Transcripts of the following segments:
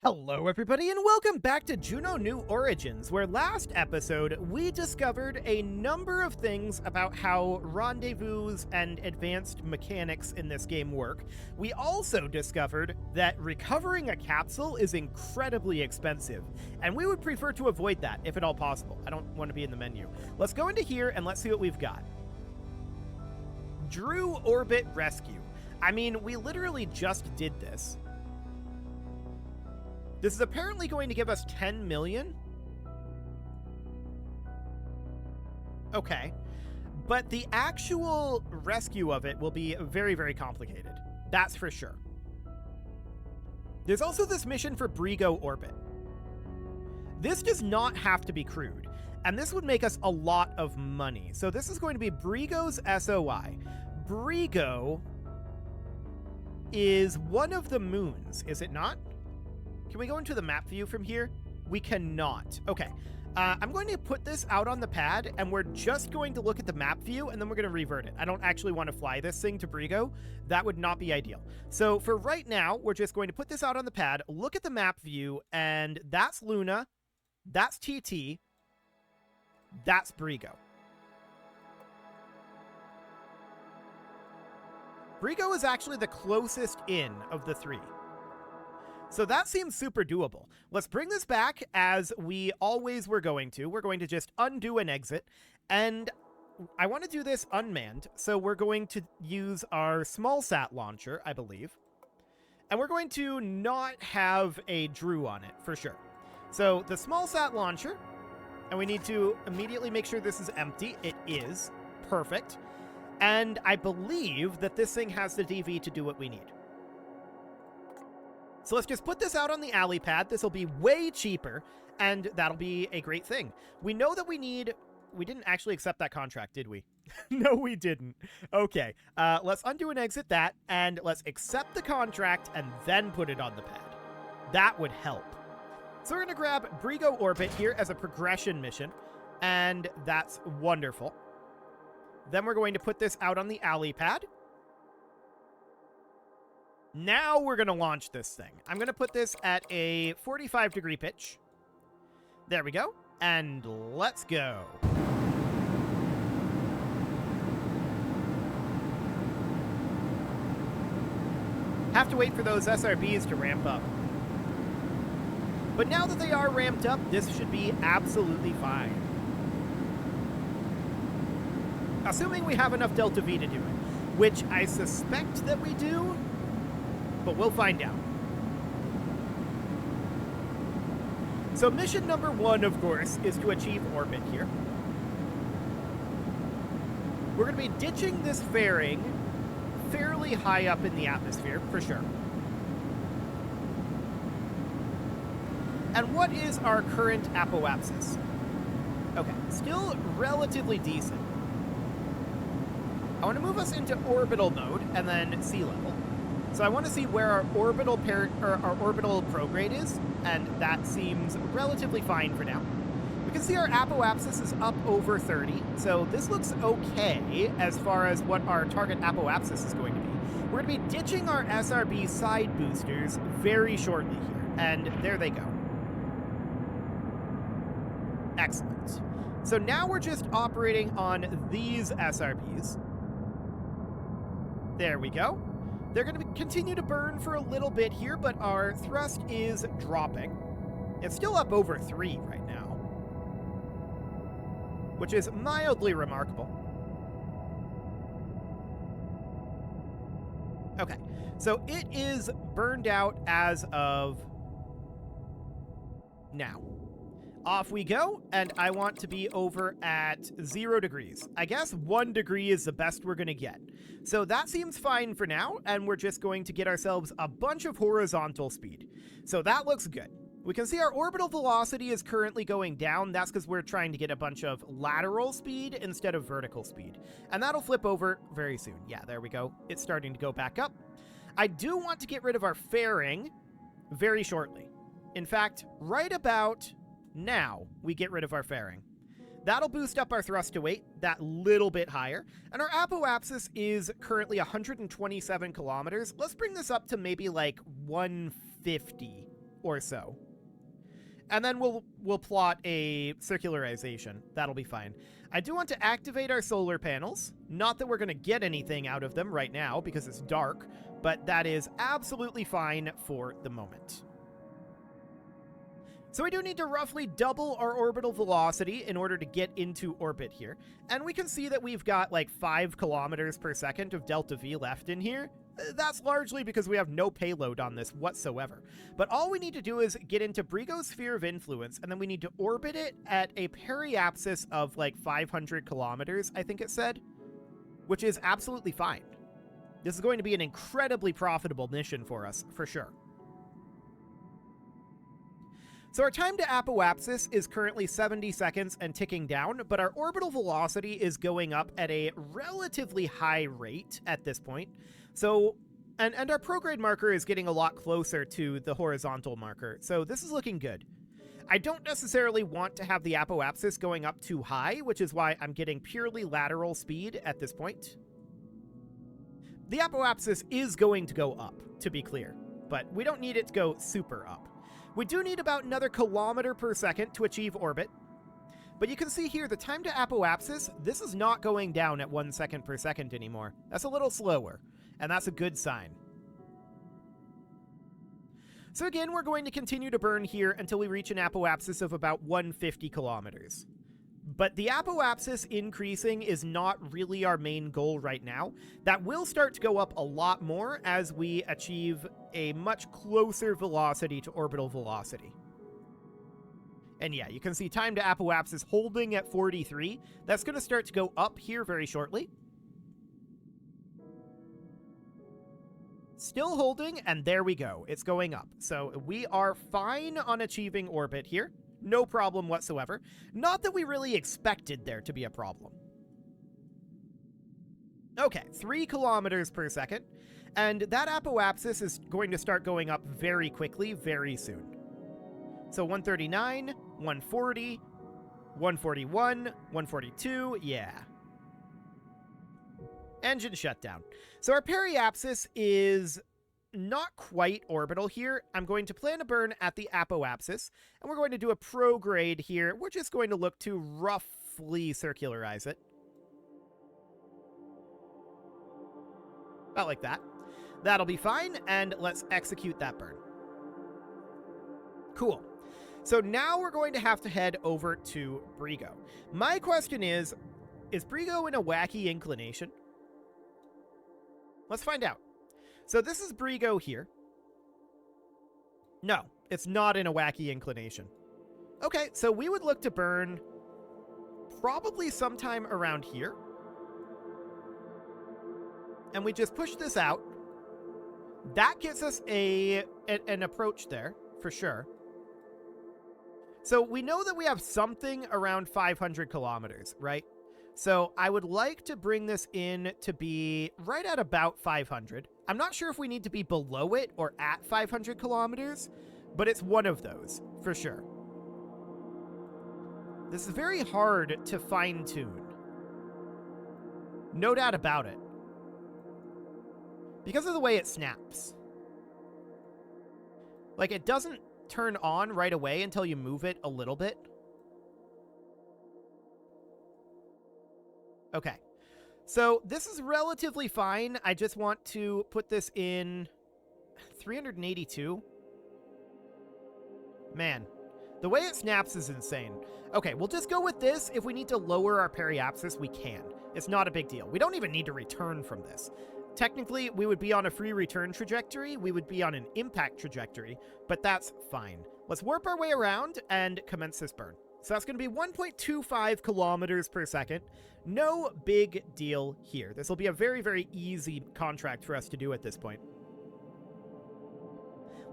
Hello everybody and welcome back to Juno New Origins, where last episode we discovered a number of things about how rendezvous and advanced mechanics in this game work. We also discovered that recovering a capsule is incredibly expensive, and we would prefer to avoid that if at all possible. I don't want to be in the menu. Let's go into here and let's see what we've got. Drew Orbit Rescue. I mean, we literally just did this. This is apparently going to give us 10 million. Okay. But the actual rescue of it will be very, very complicated. That's for sure. There's also this mission for Brio Orbit. This does not have to be crewed, and this would make us a lot of money. So this is going to be Brio's SOI. Brio is one of the moons, is it not? Can we go into the map view from here? We cannot. Okay. I'm going to put this out on the pad, and we're just going to look at the map view, and then we're going to revert it. I don't actually want to fly this thing to Brio. That would not be ideal. So for right now, we're just going to put this out on the pad, look at the map view, and that's Luna, that's TT, that's Brio. Brio is actually the closest in of the three. So that seems super doable. Let's bring this back as we always were going to. We're going to just undo an exit. And I want to do this unmanned. So we're going to use our small sat launcher, I believe. And we're going to not have a Drew on it, for sure. So the small sat launcher. And we need to immediately make sure this is empty. It is. Perfect. And I believe that this thing has the DV to do what we need. So let's just put this out on the alley pad. This will be way cheaper, and that'll be a great thing. We know that we didn't actually accept that contract, did we? No, we didn't. Okay, let's undo and exit that, and let's accept the contract and then put it on the pad. That would help. So we're going to grab Brio Orbit here as a progression mission, and that's wonderful. Then we're going to put this out on the alley pad. Now we're going to launch this thing. I'm going to put this at a 45-degree pitch. There we go. And let's go. Have to wait for those SRBs to ramp up. But now that they are ramped up, this should be absolutely fine. Assuming we have enough Delta V to do it, which I suspect that we do. But we'll find out. So mission number 1, of course, is to achieve orbit here. We're going to be ditching this fairing fairly high up in the atmosphere, for sure. And what is our current apoapsis? Okay, still relatively decent. I want to move us into orbital mode and then sea level. So I want to see where our orbital prograde is, and that seems relatively fine for now. We can see our apoapsis is up over 30, so this looks okay as far as what our target apoapsis is going to be. We're going to be ditching our SRB side boosters very shortly here, and there they go. Excellent. So now we're just operating on these SRBs. There we go. They're going to continue to burn for a little bit here, but our thrust is dropping. It's still up over 3 right now, which is mildly remarkable. Okay, so it is burned out as of now. Off we go, and I want to be over at 0 degrees. I guess 1 degree is the best we're going to get. So that seems fine for now, and we're just going to get ourselves a bunch of horizontal speed. So that looks good. We can see our orbital velocity is currently going down. That's because we're trying to get a bunch of lateral speed instead of vertical speed. And that'll flip over very soon. Yeah, there we go. It's starting to go back up. I do want to get rid of our fairing very shortly. In fact, right about now, we get rid of our fairing. That'll boost up our thrust to weight that little bit higher. And our apoapsis is currently 127 kilometers. Let's bring this up to maybe like 150 or so. And then we'll plot a circularization. That'll be fine. I do want to activate our solar panels. Not that we're going to get anything out of them right now because it's dark, but that is absolutely fine for the moment. So we do need to roughly double our orbital velocity in order to get into orbit here. And we can see that we've got like 5 kilometers per second of delta V left in here. That's largely because we have no payload on this whatsoever. But all we need to do is get into Brigo's sphere of influence, and then we need to orbit it at a periapsis of like 500 kilometers, I think it said, which is absolutely fine. This is going to be an incredibly profitable mission for us, for sure. So our time to apoapsis is currently 70 seconds and ticking down, but our orbital velocity is going up at a relatively high rate at this point. So, and our prograde marker is getting a lot closer to the horizontal marker, so this is looking good. I don't necessarily want to have the apoapsis going up too high, which is why I'm getting purely lateral speed at this point. The apoapsis is going to go up, to be clear, but we don't need it to go super up. We do need about another kilometer per second to achieve orbit. But you can see here, the time to apoapsis, this is not going down at 1 second per second anymore. That's a little slower, and that's a good sign. So again, we're going to continue to burn here until we reach an apoapsis of about 150 kilometers. But the apoapsis increasing is not really our main goal right now. That will start to go up a lot more as we achieve a much closer velocity to orbital velocity. And yeah, you can see time to apoapsis holding at 43. That's going to start to go up here very shortly. Still holding, and there we go. It's going up. So we are fine on achieving orbit here. No problem whatsoever. Not that we really expected there to be a problem. Okay, 3 kilometers per second. And that apoapsis is going to start going up very quickly, very soon. So 139, 140, 141, 142, yeah. Engine shutdown. So our periapsis is not quite orbital here. I'm going to plan a burn at the apoapsis, and we're going to do a prograde here. We're just going to look to roughly circularize it. About like that. That'll be fine, and let's execute that burn. Cool. So now we're going to have to head over to Brigo. My question is Brigo in a wacky inclination? Let's find out. So this is Brigo here. No, it's not in a wacky inclination. Okay, so we would look to burn probably sometime around here. And we just push this out. That gets us an approach there, for sure. So we know that we have something around 500 kilometers, right? So I would like to bring this in to be right at about 500. I'm not sure if we need to be below it or at 500 kilometers, but it's one of those, for sure. This is very hard to fine-tune. No doubt about it. Because of the way it snaps. Like, it doesn't turn on right away until you move it a little bit. Okay. So this is relatively fine. I just want to put this in 382. Man, the way it snaps is insane. Okay, we'll just go with this. If we need to lower our periapsis, we can. It's not a big deal. We don't even need to return from this. Technically, we would be on a free return trajectory. We would be on an impact trajectory, but that's fine. Let's warp our way around and commence this burn. So that's going to be 1.25 kilometers per second. No big deal here. This will be a very, very easy contract for us to do at this point.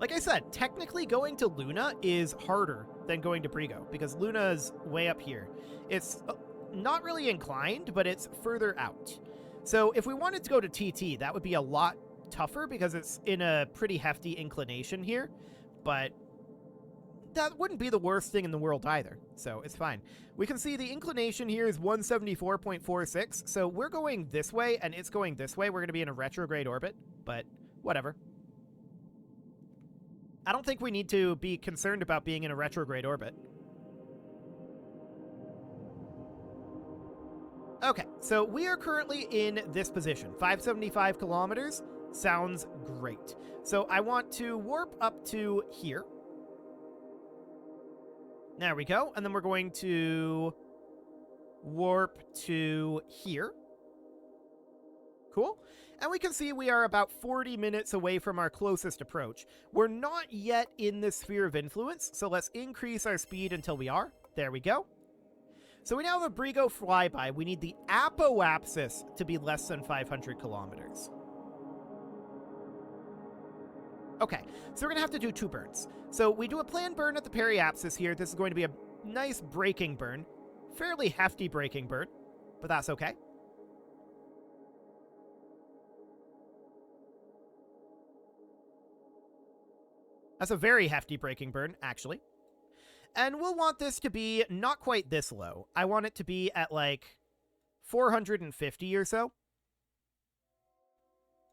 Like I said, technically going to Luna is harder than going to Brigo because Luna's way up here. It's not really inclined, but it's further out. So if we wanted to go to TT, that would be a lot tougher because it's in a pretty hefty inclination here, but that wouldn't be the worst thing in the world either, so it's fine. We can see the inclination here is 174.46, so we're going this way, and it's going this way. We're going to be in a retrograde orbit, but whatever. I don't think we need to be concerned about being in a retrograde orbit. Okay, so we are currently in this position. 575 kilometers sounds great. So I want to warp up to here. There we go. And then we're going to warp to here. Cool. And we can see we are about 40 minutes away from our closest approach. We're not yet in the sphere of influence, so let's increase our speed until we are. There we go. So we now have a Brio flyby. We need the apoapsis to be less than 500 kilometers. Okay, so we're going to have to do 2 burns. So we do a planned burn at the periapsis here. This is going to be a nice braking burn. Fairly hefty braking burn, but that's okay. That's a very hefty braking burn, actually. And we'll want this to be not quite this low. I want it to be at like 450 or so.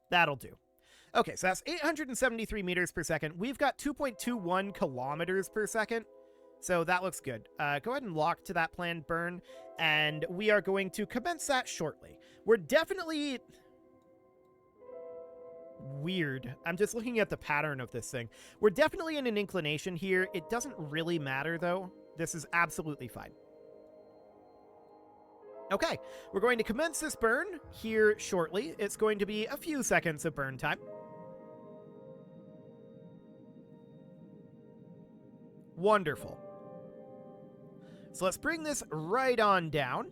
That'll do. Okay, so that's 873 meters per second. We've got 2.21 kilometers per second. So that looks good. Go ahead and lock to that planned burn. And we are going to commence that shortly. We're definitely... weird. I'm just looking at the pattern of this thing. We're definitely in an inclination here. It doesn't really matter, though. This is absolutely fine. Okay, we're going to commence this burn here shortly. It's going to be a few seconds of burn time. Wonderful. So let's bring this right on down.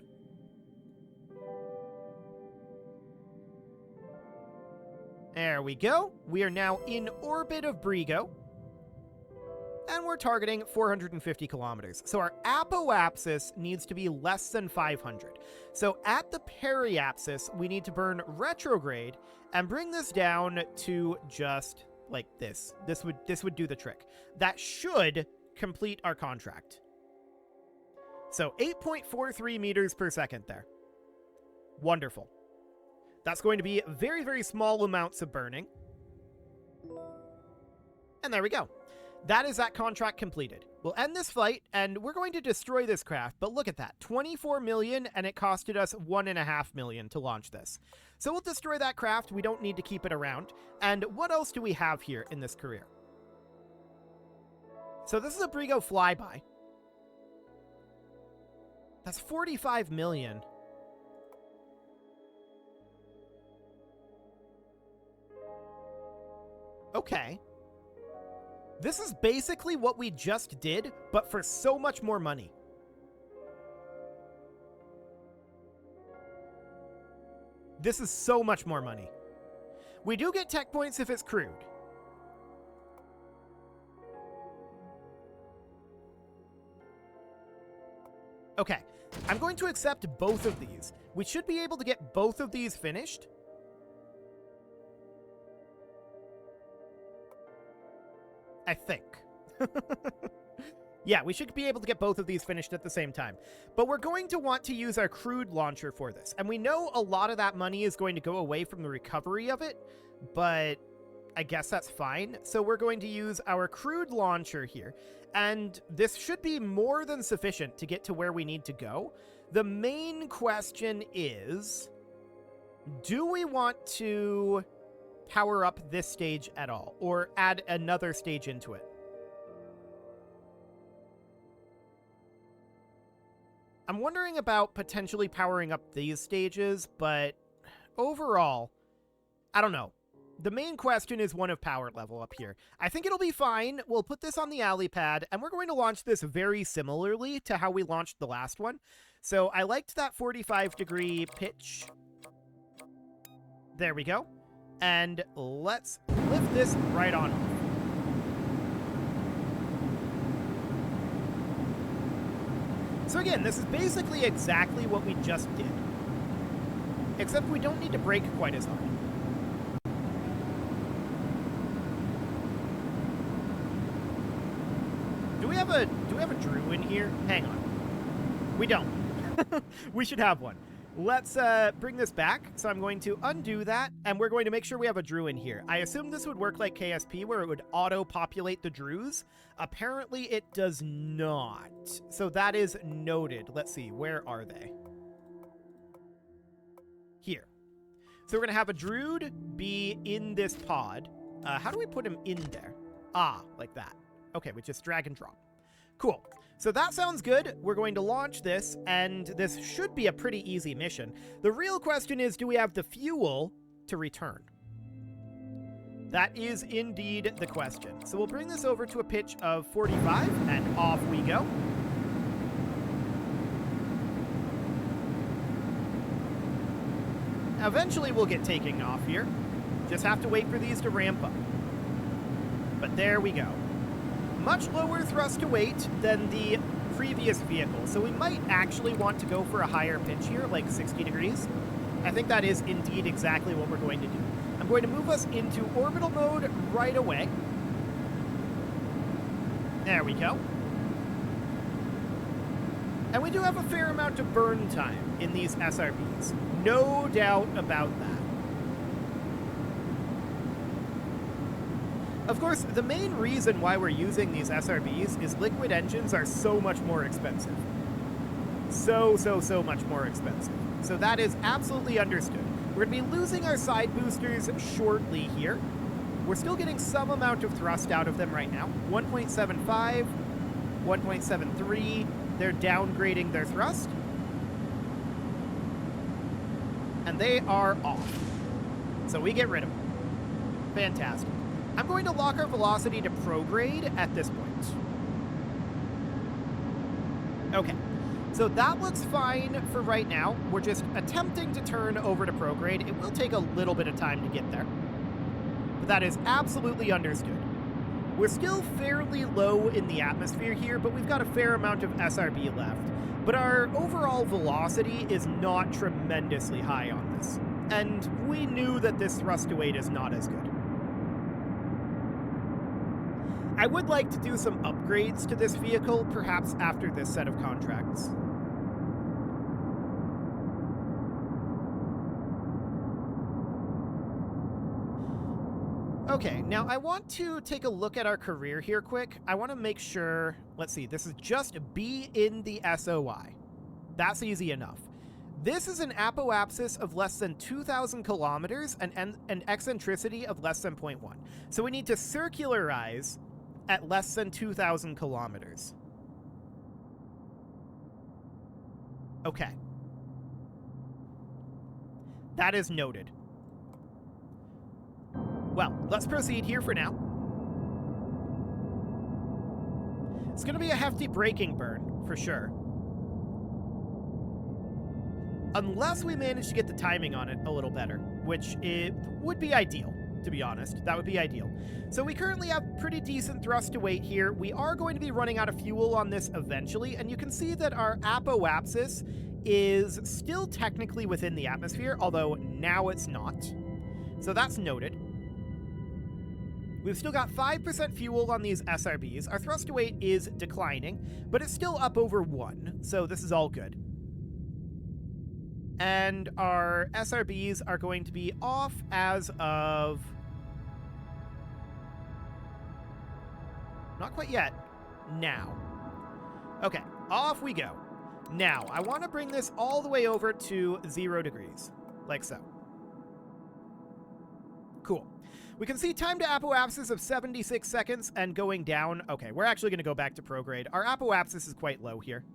There we go. We are now in orbit of Brio. And we're targeting 450 kilometers. So our apoapsis needs to be less than 500. So at the periapsis, we need to burn retrograde and bring this down to just like this. This would do the trick. That should complete our contract. So 8.43 meters per second there. Wonderful. That's going to be very, very small amounts of burning. And there we go. That is that contract completed. We'll end this flight, and we're going to destroy this craft, but look at that. 24 million, and it costed us 1.5 million to launch this. So we'll destroy that craft. We don't need to keep it around. And what else do we have here in this career? So this is a Brio flyby. That's 45 million. Okay. This is basically what we just did, but for so much more money. This is so much more money. We do get tech points if it's crewed. Okay, I'm going to accept both of these. We should be able to get both of these finished. I think. Yeah, we should be able to get both of these finished at the same time. But we're going to want to use our crewed launcher for this. And we know a lot of that money is going to go away from the recovery of it, but I guess that's fine. So we're going to use our crewed launcher here. And this should be more than sufficient to get to where we need to go. The main question is, do we want to power up this stage at all, or add another stage into it? I'm wondering about potentially powering up these stages, but overall, I don't know. The main question is one of power level up here. I think it'll be fine. We'll put this on the alley pad, and we're going to launch this very similarly to how we launched the last one. So I liked that 45-degree pitch. There we go. And let's lift this right on off. So again, this is basically exactly what we just did. Except we don't need to brake quite as hard. Do we have a Drew in here? Hang on. We don't. We should have one. let's bring this back. So I'm going to undo that, and we're going to make sure we have a Drew in here. I assume this would work like KSP, where it would auto-populate the Drews. Apparently it does not. So that is noted. Let's see, where are they? Here. So we're going to have a Druid be in this pod. How do we put him in there? Ah, like that. Okay, we just drag and drop. Cool. So that sounds good. We're going to launch this, and this should be a pretty easy mission. The real question is, do we have the fuel to return? That is indeed the question. So we'll bring this over to a pitch of 45, and off we go. Eventually we'll get taking off here. Just have to wait for these to ramp up. But there we go. Much lower thrust to weight than the previous vehicle, so we might actually want to go for a higher pitch here, like 60 degrees. I think that is indeed exactly what we're going to do. I'm going to move us into orbital mode right away. There we go. And we do have a fair amount of burn time in these SRBs. No doubt about that. Of course, the main reason why we're using these SRBs is liquid engines are so much more expensive. So much more expensive. So that is absolutely understood. We're going to be losing our side boosters shortly here. We're still getting some amount of thrust out of them right now. 1.75, 1.73. They're downgrading their thrust. And they are off. So we get rid of them. Fantastic. I'm going to lock our velocity to prograde at this point. Okay, so that looks fine for right now. We're just attempting to turn over to prograde. It will take a little bit of time to get there, but that is absolutely understood. We're still fairly low in the atmosphere here, but we've got a fair amount of SRB left. But our overall velocity is not tremendously high on this, and we knew that this thrust to weight is not as good. I would like to do some upgrades to this vehicle, perhaps after this set of contracts. Okay, now I want to take a look at our career here quick. I want to make sure, let's see, this is just B in the SOI. That's easy enough. This is an apoapsis of less than 2,000 kilometers and an eccentricity of less than 0.1. So we need to circularize at less than 2,000 kilometers. Okay. That is noted. Well, let's proceed here for now. It's going to be a hefty braking burn, for sure. Unless we manage to get the timing on it a little better, which it would be ideal. To be honest, that would be ideal. So we currently have pretty decent thrust to weight here. We are going to be running out of fuel on this eventually, and you can see that our apoapsis is still technically within the atmosphere, although now it's not. So that's noted. We've still got 5% fuel on these SRBs. Our thrust to weight is declining, but it's still up over 1, so this is all good. And our SRBs are going to be off as of... Not quite yet. Now. Okay, off we go. Now, I want to bring this all the way over to 0 degrees. Like so. Cool. We can see time to apoapsis of 76 seconds and going down. Okay, we're actually going to go back to prograde. Our apoapsis is quite low here.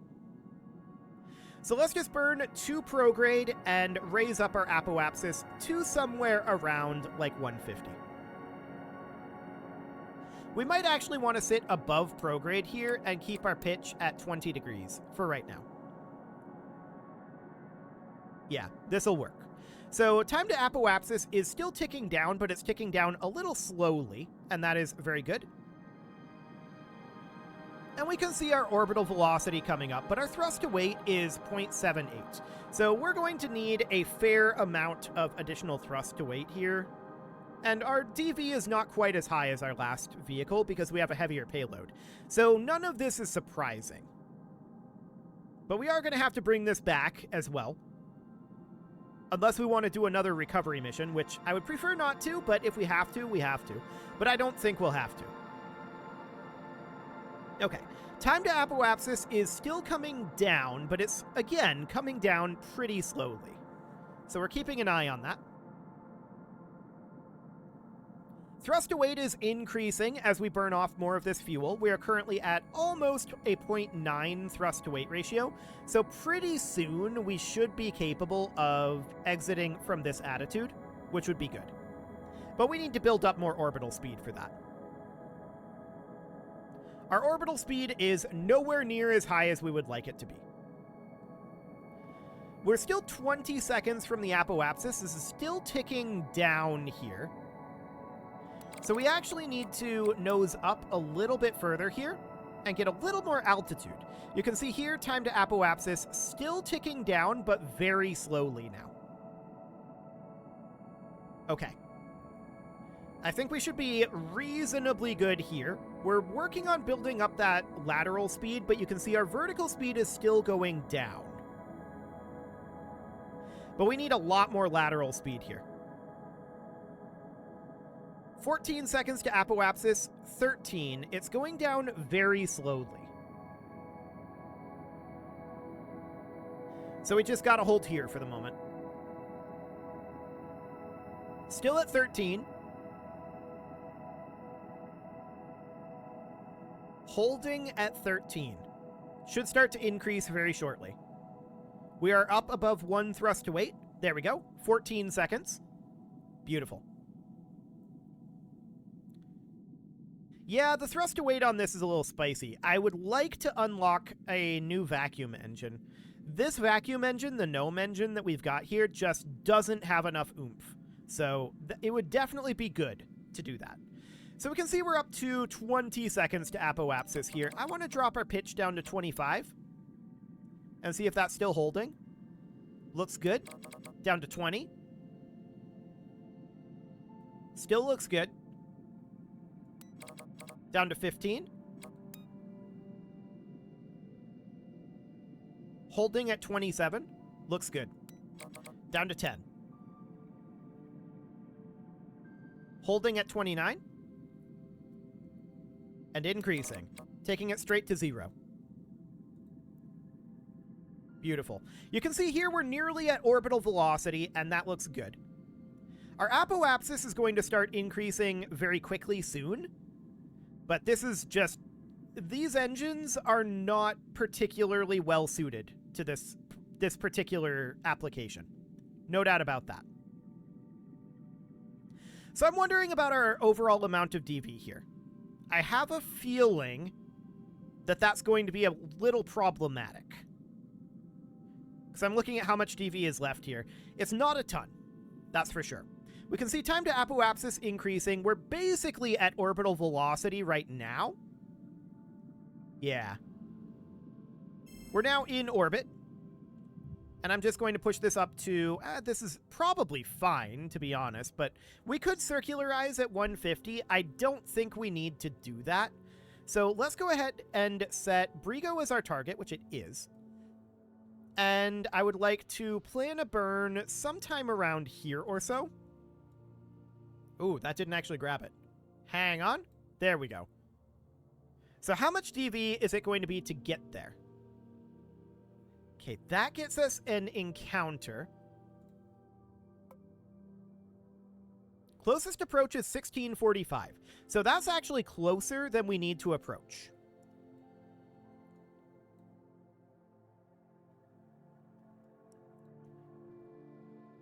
So let's just burn 2 prograde and raise up our apoapsis to somewhere around like 150. We might actually want to sit above prograde here and keep our pitch at 20 degrees for right now. Yeah, this'll work. So time to apoapsis is still ticking down, but it's ticking down a little slowly, and that is very good. And we can see our orbital velocity coming up, but our thrust to weight is 0.78. So we're going to need a fair amount of additional thrust to weight here. And our DV is not quite as high as our last vehicle because we have a heavier payload. So none of this is surprising. But we are going to have to bring this back as well. Unless we want to do another recovery mission, which I would prefer not to, but if we have to, we have to. But I don't think we'll have to. Okay. Time to apoapsis is still coming down, but it's, again, coming down pretty slowly. So we're keeping an eye on that. Thrust to weight is increasing as we burn off more of this fuel. We are currently at almost a 0.9 thrust to weight ratio, so pretty soon we should be capable of exiting from this attitude, which would be good. But we need to build up more orbital speed for that. Our orbital speed is nowhere near as high as we would like it to be. We're still 20 seconds from the apoapsis. This is still ticking down here. So we actually need to nose up a little bit further here and get a little more altitude. You can see here, time to apoapsis still ticking down, but very slowly now. Okay. I think we should be reasonably good here. We're working on building up that lateral speed, but you can see our vertical speed is still going down. But we need a lot more lateral speed here. 14 seconds to apoapsis, 13. It's going down very slowly. So we just gotta hold here for the moment. Still at 13. Holding at 13. Should start to increase very shortly. We are up above 1 thrust to weight. There we go. 14 seconds. Beautiful. Yeah, the thrust to weight on this is a little spicy. I would like to unlock a new vacuum engine. This vacuum engine, the gnome engine that we've got here, just doesn't have enough oomph. So it would definitely be good to do that. So we can see we're up to 20 seconds to apoapsis here. I want to drop our pitch down to 25 and see if that's still holding. Looks good. Down to 20. Still looks good. Down to 15. Holding at 27. Looks good. Down to 10. Holding at 29. And increasing. Taking it straight to 0. Beautiful. You can see here we're nearly at orbital velocity, and that looks good. Our apoapsis is going to start increasing very quickly soon. But this is just... These engines are not particularly well suited to this particular application. No doubt about that. So I'm wondering about our overall amount of DV here. I have a feeling that that's going to be a little problematic. Because I'm looking at how much DV is left here. It's not a ton. That's for sure. We can see time to apoapsis increasing. We're basically at orbital velocity right now. Yeah. We're now in orbit. And I'm just going to push this up to... this is probably fine, to be honest. But we could circularize at 150. I don't think we need to do that. So let's go ahead and set Brio as our target, which it is. And I would like to plan a burn sometime around here or so. Ooh, that didn't actually grab it. Hang on. There we go. So how much DV is it going to be to get there? Okay, that gets us an encounter. Closest approach is 1645. So that's actually closer than we need to approach.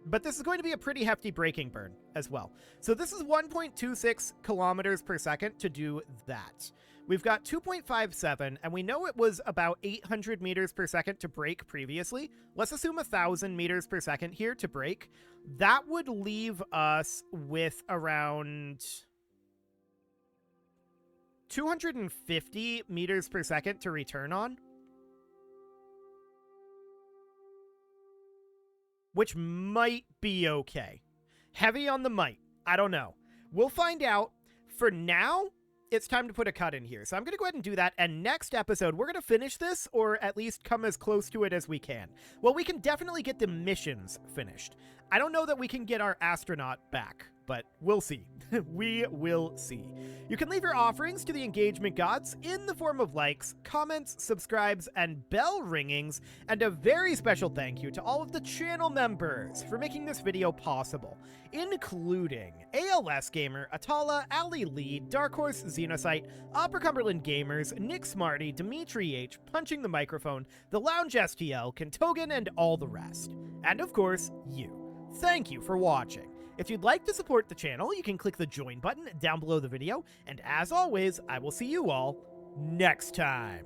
But this is going to be a pretty hefty braking burn as well. So this is 1.26 kilometers per second to do that. We've got 2.57, and we know it was about 800 meters per second to brake previously. Let's assume 1,000 meters per second here to brake. That would leave us with around 250 meters per second to return on. Which might be okay. Heavy on the might. I don't know. We'll find out. For now, it's time to put a cut in here. So I'm going to go ahead and do that, and next episode, we're going to finish this, or at least come as close to it as we can. Well, we can definitely get the missions finished. I don't know that we can get our astronaut back, but we'll see. We will see. You can leave your offerings to the engagement gods in the form of likes, comments, subscribes, and bell ringings, and a very special thank you to all of the channel members for making this video possible, including ALS Gamer, Atala, Ali Lee, Dark Horse Xenocyte, Opera Cumberland Gamers, Nick Smarty, Dimitri H, Punching the Microphone, The Lounge STL, Kentogan, and all the rest. And of course, you. Thank you for watching. If you'd like to support the channel, you can click the join button down below the video, and as always, I will see you all next time.